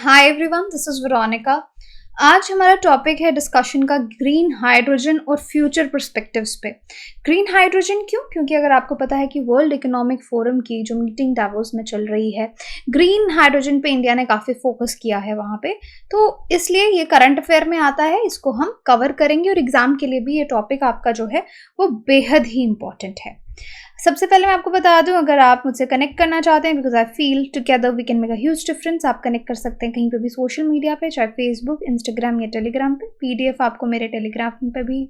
Hi everyone, this is Veronica. आज हमारा topic है डिस्कशन का ग्रीन हाइड्रोजन और फ्यूचर पर्सपेक्टिव्स पे। ग्रीन हाइड्रोजन क्यों? क्योंकि अगर आपको पता है कि वर्ल्ड इकोनॉमिक फोरम की जो मीटिंग डावोस में चल रही है, ग्रीन हाइड्रोजन पे इंडिया ने काफ़ी फोकस किया है वहाँ पे, तो इसलिए ये करंट अफेयर में आता है, इसको हम कवर करेंगे और एग्जाम के लिए भी ये टॉपिक आपका जो है वो बेहद ही इंपॉर्टेंट है। सबसे पहले मैं आपको बता दूं, अगर आप मुझसे कनेक्ट करना चाहते हैं, because I feel together we can make a huge difference, आप कनेक्ट कर सकते हैं कहीं पे भी सोशल मीडिया पे, चाहे फेसबुक, इंस्टाग्राम या टेलीग्राम पे। पीडीएफ आपको मेरे टेलीग्राम पे भी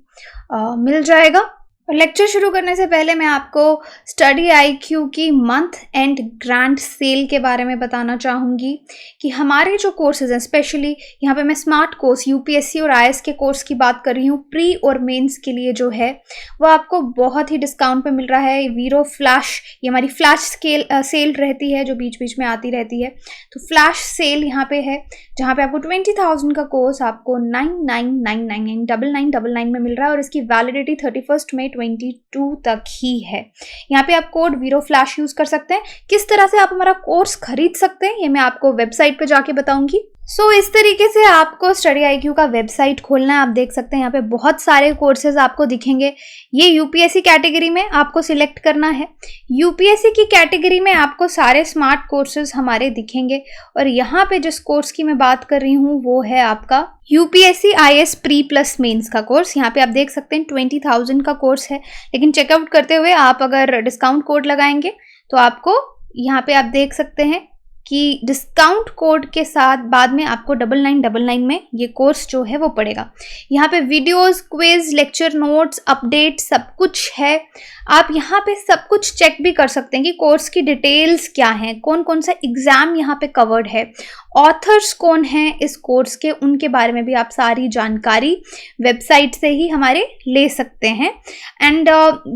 मिल जाएगा। और लेक्चर शुरू करने से पहले मैं आपको स्टडी आईक्यू की मंथ एंड ग्रांट सेल के बारे में बताना चाहूँगी कि हमारे जो कोर्सेज हैं, स्पेशली यहाँ पे मैं स्मार्ट कोर्स यूपीएससी और आईएएस के कोर्स की बात कर रही हूँ, प्री और मेंस के लिए जो है वो आपको बहुत ही डिस्काउंट पे मिल रहा है। वीरो फ्लैश, ये हमारी फ्लैश सेल रहती है जो बीच बीच में आती रहती है, तो फ्लैश सेल यहाँ पे है जहाँ पे आपको 20,000 का कोर्स आपको 9999 में मिल रहा है और इसकी वैलिडिटी 31 मई 2022 तक ही है। यहाँ पे आप कोड वीरो फ्लैश यूज कर सकते हैं। किस तरह से आप हमारा कोर्स खरीद सकते हैं ये मैं आपको वेबसाइट पे जाके बताऊंगी। इस तरीके से आपको स्टडी आईक्यू का वेबसाइट खोलना है। आप देख सकते हैं यहाँ पे बहुत सारे कोर्सेज आपको दिखेंगे। ये यूपीएससी कैटेगरी में आपको सिलेक्ट करना है। यूपीएससी की कैटेगरी में आपको सारे स्मार्ट कोर्सेज हमारे दिखेंगे और यहाँ पे जिस कोर्स की मैं बात कर रही हूँ वो है आपका UPSC IAS pre plus mains का कोर्स। यहाँ पे आप देख सकते हैं 20,000 का कोर्स है, लेकिन चेकआउट करते हुए आप अगर डिस्काउंट कोड लगाएंगे तो आपको यहाँ पे आप देख सकते हैं कि डिस्काउंट कोड के साथ बाद में आपको 9999 में ये कोर्स जो है वो पड़ेगा। यहाँ पे videos, quiz, lecture notes, update सब कुछ है। आप यहाँ पे सब कुछ चेक भी कर सकते हैं कि कोर्स की डिटेल्स क्या हैं, कौन कौन सा एग्जाम यहाँ पे कवर्ड है, ऑथर्स कौन हैं इस कोर्स के, उनके बारे में भी आप सारी जानकारी वेबसाइट से ही हमारे ले सकते हैं। एंड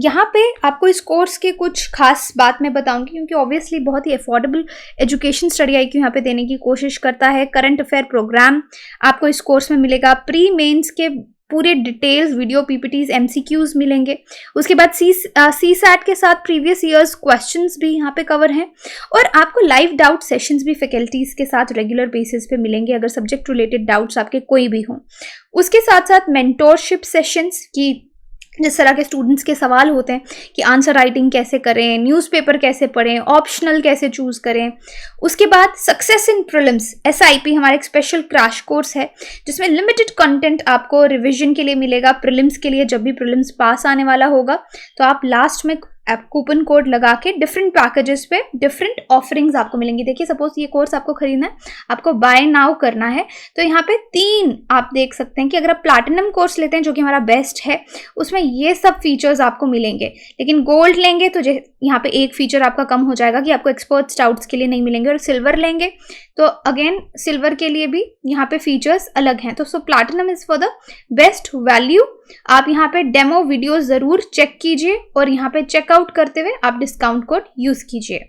यहाँ पे आपको इस कोर्स के कुछ खास बात मैं बताऊंगी, क्योंकि ऑब्वियसली बहुत ही अफोर्डेबल एजुकेशन स्टडी आईक्यू यहाँ पे देने की कोशिश करता है। करंट अफेयर प्रोग्राम आपको इस कोर्स में मिलेगा। प्री मेंस के पूरे डिटेल्स, वीडियो पीपीटीज, एमसीक्यूज मिलेंगे। उसके बाद सी सैट के साथ प्रीवियस ईयर्स क्वेश्चंस भी यहाँ पे कवर हैं और आपको लाइव डाउट सेशंस भी फैकल्टीज के साथ रेगुलर बेसिस पे मिलेंगे अगर सब्जेक्ट रिलेटेड डाउट्स आपके कोई भी हों। उसके साथ साथ मेंटोरशिप सेशंस की जिस तरह के स्टूडेंट्स के सवाल होते हैं कि आंसर राइटिंग कैसे करें, न्यूज़पेपर कैसे पढ़ें, ऑप्शनल कैसे चूज़ करें। उसके बाद सक्सेस इन प्रीलिम्स एसआईपी हमारा एक स्पेशल क्रैश कोर्स है जिसमें लिमिटेड कंटेंट आपको रिवीजन के लिए मिलेगा। प्रीलिम्स के लिए जब भी प्रीलिम्स पास आने वाला होगा तो आप लास्ट में आप कूपन कोड लगा के डिफरेंट पैकेजेस पे डिफरेंट ऑफरिंग्स आपको मिलेंगी। देखिए, सपोज ये कोर्स आपको खरीदना है, आपको बाय नाउ करना है, तो यहाँ पे 3 आप देख सकते हैं कि अगर आप प्लैटिनम कोर्स लेते हैं जो कि हमारा बेस्ट है, उसमें ये सब फीचर्स आपको मिलेंगे। लेकिन गोल्ड लेंगे तो यहाँ पे एक फीचर आपका कम हो जाएगा कि आपको एक्सपर्ट डाउट्स के लिए नहीं मिलेंगे, और सिल्वर लेंगे तो अगेन सिल्वर के लिए भी यहाँ पे फीचर्स अलग हैं। तो platinum is for the best value. आप यहाँ पे डेमो वीडियो जरूर चेक कीजिए और यहाँ पे चेकआउट करते हुए आप डिस्काउंट कोड यूज कीजिए।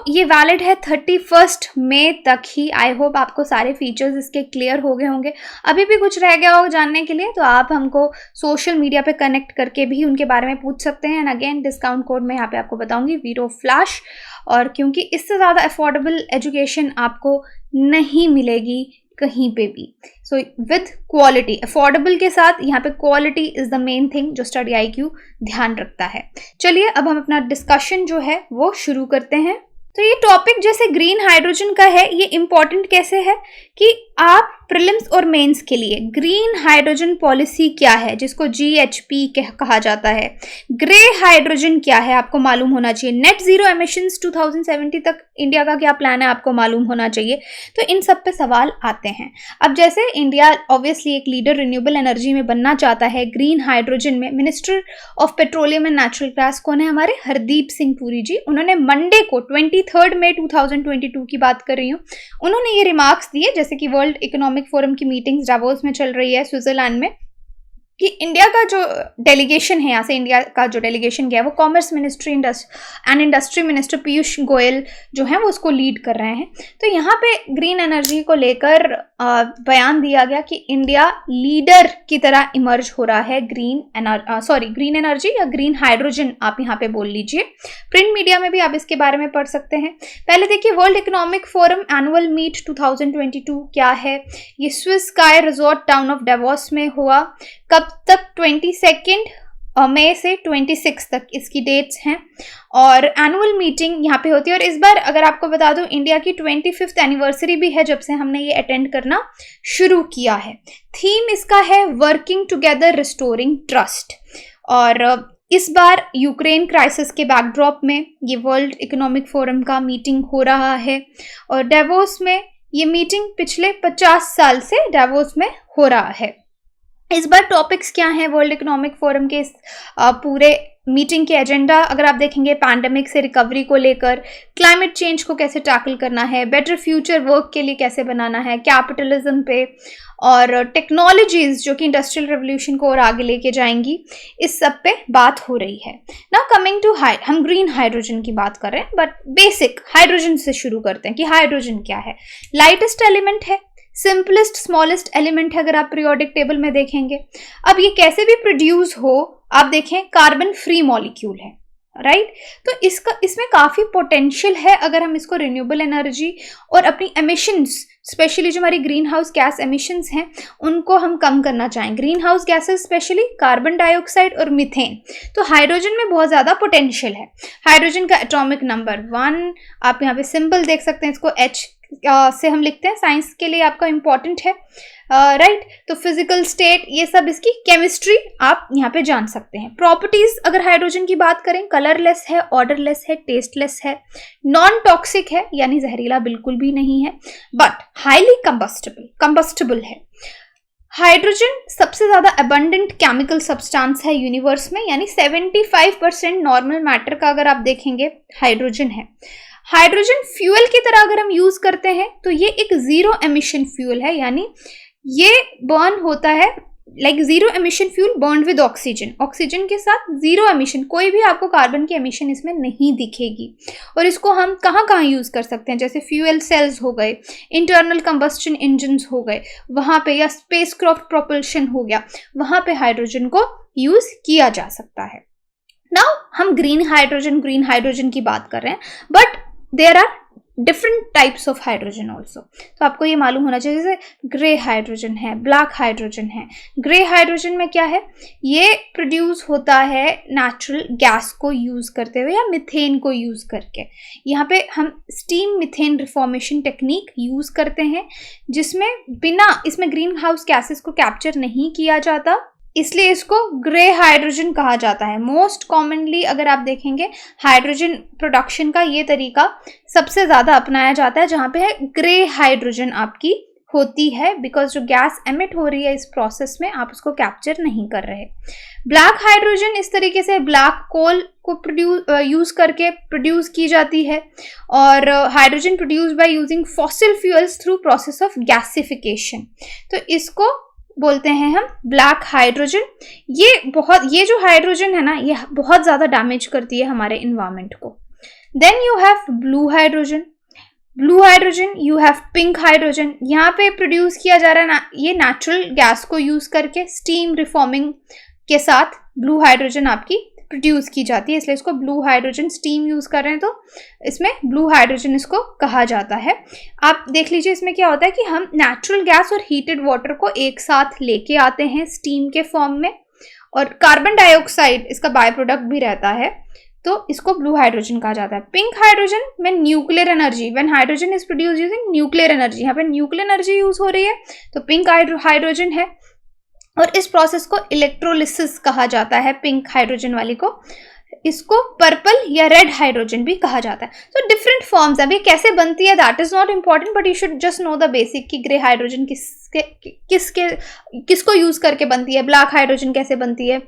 ये वैलिड है 31 मई तक ही। आई होप आपको सारे फीचर्स इसके क्लियर हो गए होंगे। अभी भी कुछ रह गया हो जानने के लिए तो आप हमको सोशल मीडिया पे कनेक्ट करके भी उनके बारे में पूछ सकते हैं। एंड अगेन डिस्काउंट कोड मैं यहाँ पे आपको बताऊंगी, वीरो फ्लैश। और क्योंकि इससे ज़्यादा अफोर्डेबल एजुकेशन आपको नहीं मिलेगी कहीं पे भी। विद क्वालिटी, अफोर्डेबल के साथ यहाँ पे quality is the main thing जो स्टडी आईक्यू ध्यान रखता है। चलिए अब हम अपना डिस्कशन जो है वो शुरू करते हैं। तो ये टॉपिक जैसे ग्रीन हाइड्रोजन का है, ये इम्पॉर्टेंट कैसे है कि आप प्रीलिम्स और मेंस के लिए ग्रीन हाइड्रोजन पॉलिसी क्या है, जिसको जीएचपी कहा जाता है, ग्रे हाइड्रोजन क्या है आपको मालूम होना चाहिए, नेट जीरो एमिशंस 2070 तक इंडिया का क्या प्लान है आपको मालूम होना चाहिए। तो इन सब पे सवाल आते हैं। अब जैसे इंडिया ऑब्वियसली एक लीडर रिन्यूएबल एनर्जी में बनना चाहता है, ग्रीन हाइड्रोजन में minister of petroleum and natural gas कौन है, हमारे हरदीप सिंह पुरी जी। उन्होंने मंडे को 23 मई 2022 की बात कर रही हूँ, उन्होंने ये रिमार्क्स दिए, जैसे कि वर्ल्ड इकोनॉमिक फोरम की मीटिंग्स डावोस में चल रही है स्विट्जरलैंड में, कि इंडिया का जो डेलीगेशन है, यहाँ से इंडिया का जो डेलीगेशन गया है वो commerce ministry and industry minister Piyush Goyal जो है वो उसको लीड कर रहे हैं। तो यहाँ पे ग्रीन एनर्जी को लेकर बयान दिया गया कि इंडिया लीडर की तरह इमर्ज हो रहा है ग्रीन एनर्जी या ग्रीन हाइड्रोजन आप यहाँ पे बोल लीजिए। प्रिंट मीडिया में भी आप इसके बारे में पढ़ सकते हैं। पहले देखिए world economic forum annual meet 2022 क्या है। ये Swiss ski resort town of Davos में हुआ। कब तक? 22 मई से 26 तक इसकी डेट्स हैं और एनुअल मीटिंग यहाँ पे होती है। और इस बार अगर आपको बता दूं इंडिया की 25th एनिवर्सरी भी है जब से हमने ये अटेंड करना शुरू किया है। थीम इसका है वर्किंग टुगेदर रिस्टोरिंग ट्रस्ट। और इस बार यूक्रेन क्राइसिस के बैकड्रॉप में ये वर्ल्ड इकोनॉमिक फोरम का मीटिंग हो रहा है और डेवोस में ये मीटिंग पिछले 50 साल से डेवोस में हो रहा है। इस बार टॉपिक्स क्या हैं वर्ल्ड इकोनॉमिक फोरम के इस पूरे मीटिंग के एजेंडा अगर आप देखेंगे, पैंडेमिक से रिकवरी को लेकर, क्लाइमेट चेंज को कैसे टैकल करना है, बेटर फ्यूचर वर्क के लिए कैसे बनाना है, कैपिटलिज्म पे और टेक्नोलॉजीज जो कि इंडस्ट्रियल रेवोल्यूशन को और आगे लेके जाएंगी, इस सब पे बात हो रही है। नाउ कमिंग टू हम ग्रीन हाइड्रोजन की बात कर रहे हैं बट बेसिक हाइड्रोजन से शुरू करते हैं कि हाइड्रोजन क्या है। लाइटेस्ट एलिमेंट है, सिंपलेस्ट स्मॉलेस्ट एलिमेंट है अगर आप पीरियोडिक टेबल में देखेंगे। अब ये कैसे भी प्रोड्यूस हो, आप देखें कार्बन फ्री मॉलिक्यूल है, राइट। तो इसमें काफ़ी पोटेंशियल है अगर हम इसको रिन्यूएबल एनर्जी और अपनी एमिशंस, स्पेशली जो हमारी ग्रीन हाउस गैस एमिशंस हैं उनको हम कम करना चाहें। Green house gases specially carbon dioxide और मीथेन। तो हाइड्रोजन में बहुत ज़्यादा पोटेंशियल है। हाइड्रोजन का एटॉमिक नंबर 1, आप यहाँ पे सिंबल देख सकते हैं, इसको H से हम लिखते हैं, साइंस के लिए आपका इंपॉर्टेंट है, राइट। तो फिजिकल स्टेट, ये सब इसकी केमिस्ट्री आप यहाँ पे जान सकते हैं। प्रॉपर्टीज अगर हाइड्रोजन की बात करें, कलरलेस है, ऑर्डरलेस है, टेस्टलेस है, नॉन टॉक्सिक है यानी जहरीला बिल्कुल भी नहीं है, बट हाईली कंबस्टेबल है। हाइड्रोजन सबसे ज्यादा अबंडेंट केमिकल सब्सटेंस है यूनिवर्स में, यानी 75% नॉर्मल मैटर का अगर आप देखेंगे हाइड्रोजन है। हाइड्रोजन फ्यूल की तरह अगर हम यूज करते हैं तो ये एक जीरो एमिशन फ्यूल है, यानी ये बर्न होता है like zero emission fuel burn with oxygen के साथ जीरो एमिशन, कोई भी आपको कार्बन की एमिशन इसमें नहीं दिखेगी। और इसको हम कहाँ कहाँ यूज कर सकते हैं, जैसे फ्यूल सेल्स हो गए, इंटरनल कंबस्टन इंजन्स हो गए वहाँ पे, या स्पेसक्राफ्ट प्रोपल्शन हो गया, वहाँ पे हाइड्रोजन को यूज किया जा सकता है। नाउ हम ग्रीन हाइड्रोजन की बात कर रहे हैं, but there are different types of hydrogen also. तो आपको ये मालूम होना चाहिए, जैसे ग्रे हाइड्रोजन है, ब्लैक हाइड्रोजन है। ग्रे हाइड्रोजन में क्या है, ये प्रोड्यूस होता है नेचुरल गैस को यूज करते हुए या मिथेन को यूज करके। यहाँ पे हम steam methane reformation technique use करते हैं, जिसमें बिना इसमें ग्रीन हाउस गैसेस को कैप्चर नहीं किया जाता, इसलिए इसको ग्रे हाइड्रोजन कहा जाता है। मोस्ट कॉमनली अगर आप देखेंगे हाइड्रोजन प्रोडक्शन का ये तरीका सबसे ज़्यादा अपनाया जाता है, जहाँ पे है ग्रे हाइड्रोजन आपकी होती है, बिकॉज जो गैस एमिट हो रही है इस प्रोसेस में आप उसको कैप्चर नहीं कर रहे। ब्लैक हाइड्रोजन इस तरीके से ब्लैक कोल को यूज करके प्रोड्यूस की जाती है, और hydrogen produce by using fossil fuels through process of gasification. तो इसको बोलते हैं हम ब्लैक हाइड्रोजन। ये जो हाइड्रोजन है ना, ये बहुत ज़्यादा डैमेज करती है हमारे इन्वायरमेंट को। Then you have blue hydrogen, you have pink hydrogen. यहाँ पे प्रोड्यूस किया जा रहा है ना, ये नेचुरल गैस को यूज करके स्टीम रिफॉर्मिंग के साथ ब्लू हाइड्रोजन आपकी प्रोड्यूस की जाती है, इसलिए इसको ब्लू हाइड्रोजन, स्टीम यूज कर रहे हैं तो इसमें ब्लू हाइड्रोजन इसको कहा जाता है। आप देख लीजिए इसमें क्या होता है कि हम नेचुरल गैस और हीटेड वाटर को एक साथ लेके आते हैं स्टीम के फॉर्म में, और कार्बन डाइऑक्साइड इसका बाय प्रोडक्ट भी रहता है, तो इसको ब्लू हाइड्रोजन कहा जाता है। पिंक हाइड्रोजन में nuclear energy, when hydrogen is produce using nuclear energy, यहाँ पे न्यूक्लियर एनर्जी यूज हो रही है तो पिंक हाइड्रोजन है, और इस प्रोसेस को इलेक्ट्रोलिसिस कहा जाता है पिंक हाइड्रोजन वाली को। इसको पर्पल या रेड हाइड्रोजन भी कहा जाता है। तो डिफरेंट फॉर्म्स है, अभी कैसे बनती है that is not important, but you should just know the basic कि ग्रे हाइड्रोजन किसको यूज करके बनती है, ब्लैक हाइड्रोजन कैसे बनती है,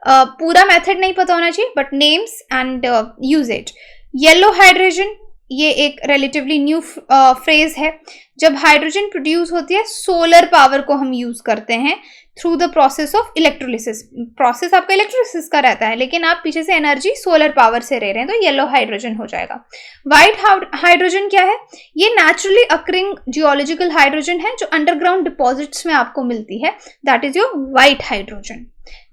पूरा मेथड नहीं पता होना चाहिए but names and usages. Yellow hydrogen ये एक रिलेटिवली न्यू फ्रेज है। जब हाइड्रोजन प्रोड्यूस होती है सोलर पावर को हम यूज करते हैं through the process of electrolysis. Process आपका इलेक्ट्रोलिसिस का रहता है, लेकिन आप पीछे से एनर्जी सोलर पावर से ले रहे हैं, तो येलो हाइड्रोजन हो जाएगा। व्हाइट हाइड्रोजन क्या है? ये नेचुरली अकरिंग जियोलॉजिकल हाइड्रोजन है जो अंडरग्राउंड डिपॉजिट्स में आपको मिलती है, that is your white hydrogen.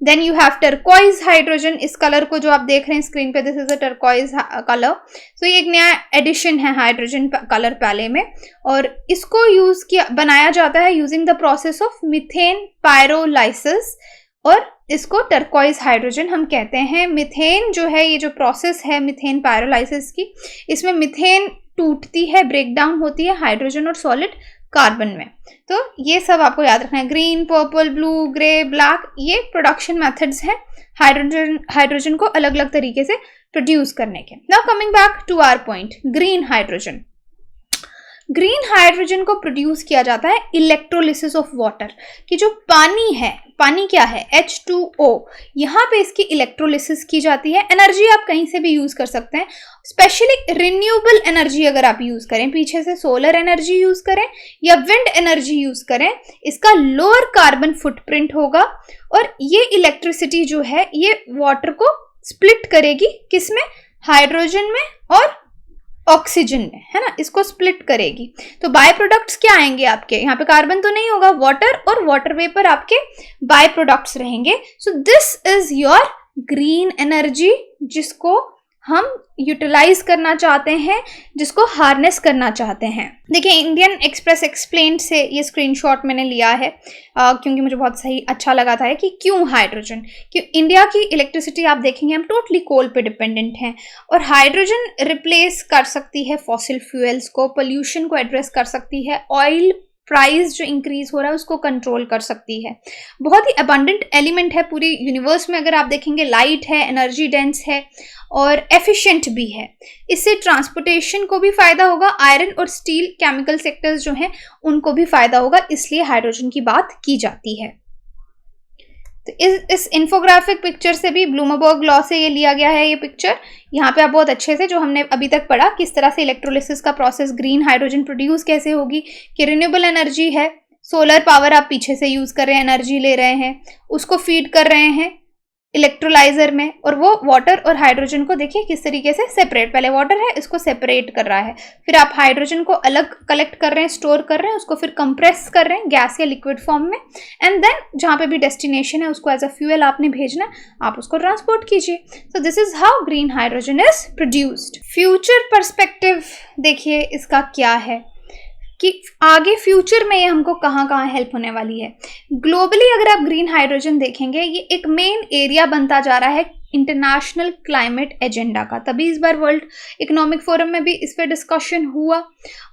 Then you have turquoise hydrogen. इस कलर को जो आप देख रहे हैं स्क्रीन पे, this is a turquoise colour. So ये एक नया एडिशन है हाइड्रोजन कलर पैले में, और इसको यूज किया बनाया जाता है using the process of methane pyrolysis, और इसको टर्कोइज हाइड्रोजन हम कहते हैं। मीथेन जो है, ये जो प्रोसेस है मीथेन पायरोलाइसिस की, इसमें मीथेन टूटती है, ब्रेक डाउन होती है हाइड्रोजन और सॉलिड कार्बन में। तो ये सब आपको याद रखना है। Green, purple, blue, grey, black, ये प्रोडक्शन मेथड्स हैं हाइड्रोजन को अलग अलग तरीके से प्रोड्यूस करने के। Now coming back to our point, green hydrogen. Green hydrogen को प्रोड्यूस किया जाता है इलेक्ट्रोलिसिस ऑफ वाटर, कि जो पानी है, पानी क्या है? H2O। यहाँ पे इसकी इलेक्ट्रोलिसिस की जाती है। एनर्जी आप कहीं से भी यूज कर सकते हैं, स्पेशली रिन्यूएबल एनर्जी अगर आप यूज करें, पीछे से सोलर एनर्जी यूज करें या विंड एनर्जी यूज करें, इसका लोअर कार्बन फुटप्रिंट होगा, और ये इलेक्ट्रिसिटी जो है ये वाटर को स्प्लिट करेगी, किसमें? हाइड्रोजन में और ऑक्सीजन में, है ना, इसको स्प्लिट करेगी। तो बाय प्रोडक्ट्स क्या आएंगे आपके? यहाँ पे कार्बन तो नहीं होगा, वाटर और वाटर वेपर आपके बाय प्रोडक्ट्स रहेंगे। So this is your green energy, जिसको हम यूटिलाइज करना चाहते हैं, जिसको हार्नेस करना चाहते हैं। देखिए, इंडियन एक्सप्रेस एक्सप्लेन से ये स्क्रीनशॉट मैंने लिया है क्योंकि मुझे बहुत सही अच्छा लगा था कि क्यों हाइड्रोजन। क्यों इंडिया की इलेक्ट्रिसिटी आप देखेंगे हम टोटली कोल पे डिपेंडेंट हैं, और हाइड्रोजन रिप्लेस कर सकती है फॉसिल फ्यूल्स को, पोल्यूशन को एड्रेस कर सकती है, ऑयल प्राइस जो इंक्रीज हो रहा है उसको कंट्रोल कर सकती है। बहुत ही अबंडेंट एलिमेंट है पूरी यूनिवर्स में, अगर आप देखेंगे लाइट है, एनर्जी डेंस है और एफिशिएंट भी है। इससे ट्रांसपोर्टेशन को भी फायदा होगा, आयरन और स्टील केमिकल सेक्टर्स जो हैं उनको भी फायदा होगा, इसलिए हाइड्रोजन की बात की जाती है। तो इस इंफोग्राफिक पिक्चर से भी ब्लूमबर्ग लॉ से ये लिया गया है। ये पिक्चर यहाँ पे आप बहुत अच्छे से, जो हमने अभी तक पढ़ा, किस तरह से इलेक्ट्रोलिसिस का प्रोसेस, ग्रीन हाइड्रोजन प्रोड्यूस कैसे होगी, कि रिन्यूएबल एनर्जी है, सोलर पावर आप पीछे से यूज कर रहे हैं, एनर्जी ले रहे हैं, उसको फीड कर रहे हैं इलेक्ट्रोलाइजर में, और वो वाटर और हाइड्रोजन को देखिए किस तरीके से सेपरेट, पहले वाटर है इसको सेपरेट कर रहा है, फिर आप हाइड्रोजन को अलग कलेक्ट कर रहे हैं, स्टोर कर रहे हैं, उसको फिर कंप्रेस कर रहे हैं गैस या लिक्विड फॉर्म में, एंड देन जहाँ पे भी डेस्टिनेशन है उसको एज अ फ्यूल आपने भेजना है, आप उसको ट्रांसपोर्ट कीजिए। So this is how green hydrogen is produced. Future perspective देखिए इसका क्या है, कि आगे फ्यूचर में ये हमको कहाँ कहाँ हेल्प होने वाली है। ग्लोबली अगर आप ग्रीन हाइड्रोजन देखेंगे, ये एक मेन एरिया बनता जा रहा है इंटरनेशनल क्लाइमेट एजेंडा का। तभी इस बार वर्ल्ड इकोनॉमिक फोरम में भी इस पर डिस्कशन हुआ।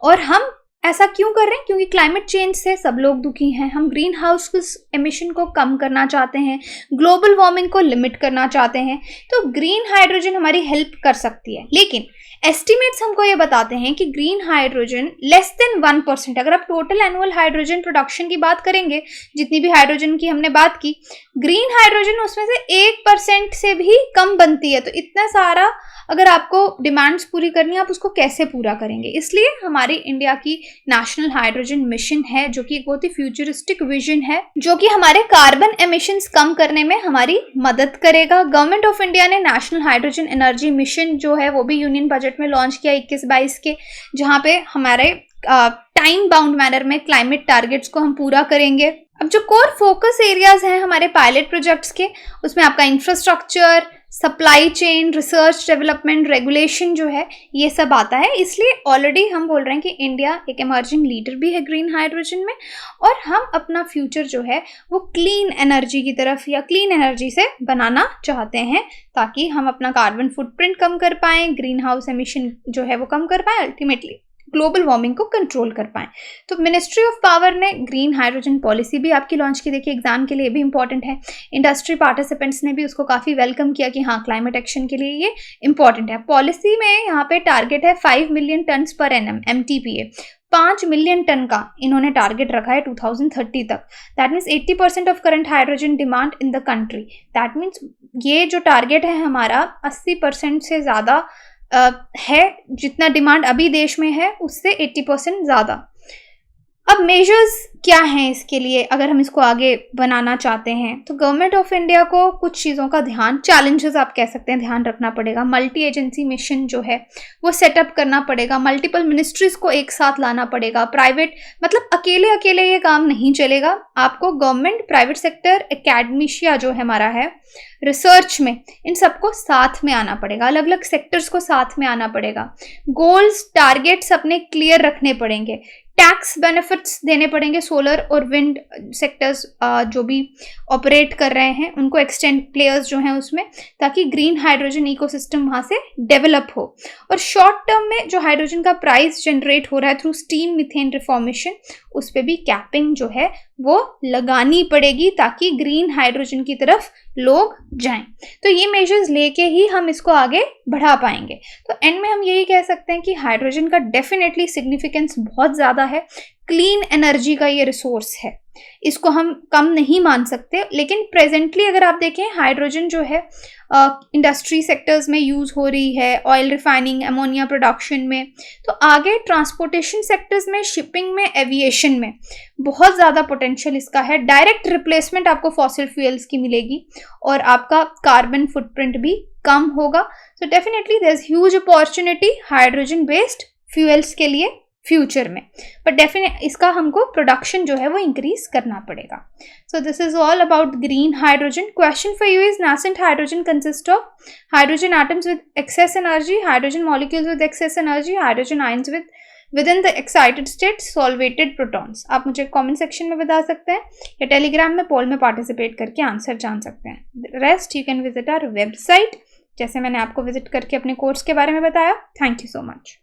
और हम ऐसा क्यों कर रहे हैं? क्योंकि क्लाइमेट चेंज से सब लोग दुखी हैं, हम ग्रीन हाउस एमिशन को कम करना चाहते हैं, ग्लोबल वार्मिंग को लिमिट करना चाहते हैं, तो ग्रीन हाइड्रोजन हमारी हेल्प कर सकती है। लेकिन एस्टिमेट्स हमको ये बताते हैं कि ग्रीन हाइड्रोजन लेस देन 1%, अगर आप टोटल एनुअल हाइड्रोजन प्रोडक्शन की बात करेंगे, जितनी भी हाइड्रोजन की हमने बात की, ग्रीन हाइड्रोजन उसमें से 1% से भी कम बनती है। तो इतना सारा अगर आपको डिमांड्स पूरी करनी है, आप उसको कैसे पूरा करेंगे? इसलिए हमारी इंडिया की नेशनल हाइड्रोजन मिशन है, जो कि एक बहुत ही फ्यूचरिस्टिक विजन है, जो कि हमारे कार्बन एमिशंस कम करने में हमारी मदद करेगा। गवर्नमेंट ऑफ इंडिया ने नेशनल हाइड्रोजन एनर्जी मिशन जो है वो भी यूनियन बजट में लॉन्च किया 21-22 के, जहाँ पे हमारे टाइम बाउंड मैनर में क्लाइमेट टारगेट्स को हम पूरा करेंगे। अब जो कोर फोकस एरियाज हैं हमारे पायलट प्रोजेक्ट्स के, उसमें आपका infrastructure, supply chain, research development, regulation जो है ये सब आता है। इसलिए ऑलरेडी हम बोल रहे हैं कि इंडिया एक इमर्जिंग लीडर भी है ग्रीन हाइड्रोजन में, और हम अपना फ्यूचर जो है वो क्लीन एनर्जी की तरफ या क्लीन एनर्जी से बनाना चाहते हैं, ताकि हम अपना कार्बन फुटप्रिंट कम कर पाएँ, ग्रीन हाउस एमिशन जो है वो कम कर पाएँ, अल्टीमेटली ग्लोबल वार्मिंग को कंट्रोल कर पाएं। तो मिनिस्ट्री ऑफ पावर ने ग्रीन हाइड्रोजन पॉलिसी भी आपकी लॉन्च की। देखिए एग्जाम के लिए भी इंपॉर्टेंट है, इंडस्ट्री पार्टिसिपेंट्स ने भी उसको काफ़ी वेलकम किया कि हाँ क्लाइमेट एक्शन के लिए ये इंपॉर्टेंट है। पॉलिसी में यहाँ पे टारगेट है 5 million tons per annum MTPA, 5 million ton का इन्होंने टारगेट रखा है 2030 तक। That means 80% of current hydrogen demand in the country. That means ये जो टारगेट है हमारा 80% से ज़्यादा है, जितना डिमांड अभी देश में है उससे 80% ज़्यादा। अब मेजर्स क्या हैं इसके लिए, अगर हम इसको आगे बनाना चाहते हैं तो गवर्नमेंट ऑफ इंडिया को कुछ चीज़ों का चैलेंजेस आप कह सकते हैं, ध्यान रखना पड़ेगा। मल्टी एजेंसी मिशन जो है वो सेटअप करना पड़ेगा, मल्टीपल मिनिस्ट्रीज को एक साथ लाना पड़ेगा। प्राइवेट मतलब अकेले अकेले ये काम नहीं चलेगा, आपको गवर्नमेंट, प्राइवेट सेक्टर, एकेडमिशिया जो है हमारा है रिसर्च में, इन सबको साथ में आना पड़ेगा, अलग अलग सेक्टर्स को साथ में आना पड़ेगा। गोल्स, टारगेट्स अपने क्लियर रखने पड़ेंगे, टैक्स बेनिफिट्स देने पड़ेंगे सोलर और विंड सेक्टर्स जो भी ऑपरेट कर रहे हैं उनको, एक्सटेंड प्लेयर्स जो हैं उसमें, ताकि ग्रीन हाइड्रोजन इकोसिस्टम वहाँ से डेवलप हो। और शॉर्ट टर्म में जो हाइड्रोजन का प्राइस जनरेट हो रहा है थ्रू स्टीम मीथेन रिफॉर्मेशन, उस पर भी कैपिंग जो है वो लगानी पड़ेगी ताकि ग्रीन हाइड्रोजन की तरफ लोग जाएं। तो ये मेजर्स लेके ही हम इसको आगे बढ़ा पाएंगे। तो एंड में हम यही कह सकते हैं कि हाइड्रोजन का डेफिनेटली सिग्निफिकेंस बहुत ज़्यादा है। क्लीन एनर्जी का ये रिसोर्स है, इसको हम कम नहीं मान सकते। लेकिन प्रेजेंटली अगर आप देखें, हाइड्रोजन जो है इंडस्ट्री सेक्टर्स में यूज़ हो रही है, ऑयल रिफाइनिंग, अमोनिया प्रोडक्शन में, तो आगे ट्रांसपोर्टेशन सेक्टर्स में, शिपिंग में, एविएशन में बहुत ज़्यादा पोटेंशियल इसका है। डायरेक्ट रिप्लेसमेंट आपको फॉसिल फ्यूल्स की मिलेगी और आपका कार्बन फुटप्रिंट भी कम होगा। So definitely there is huge opportunity hydrogen based fuels के लिए फ्यूचर में, बट डेफिनेट इसका हमको प्रोडक्शन जो है वो इंक्रीज करना पड़ेगा। So this is all about green hydrogen. Question for you is, nascent hydrogen consists of hydrogen atoms with excess energy, hydrogen molecules with excess energy, hydrogen ions within the excited state, solvated protons। आप मुझे comment section में बता सकते हैं या Telegram में पोल में participate करके आंसर जान सकते हैं। Rest you can visit our website, जैसे मैंने आपको विजिट करके अपने कोर्स के बारे में बताया। Thank you so much.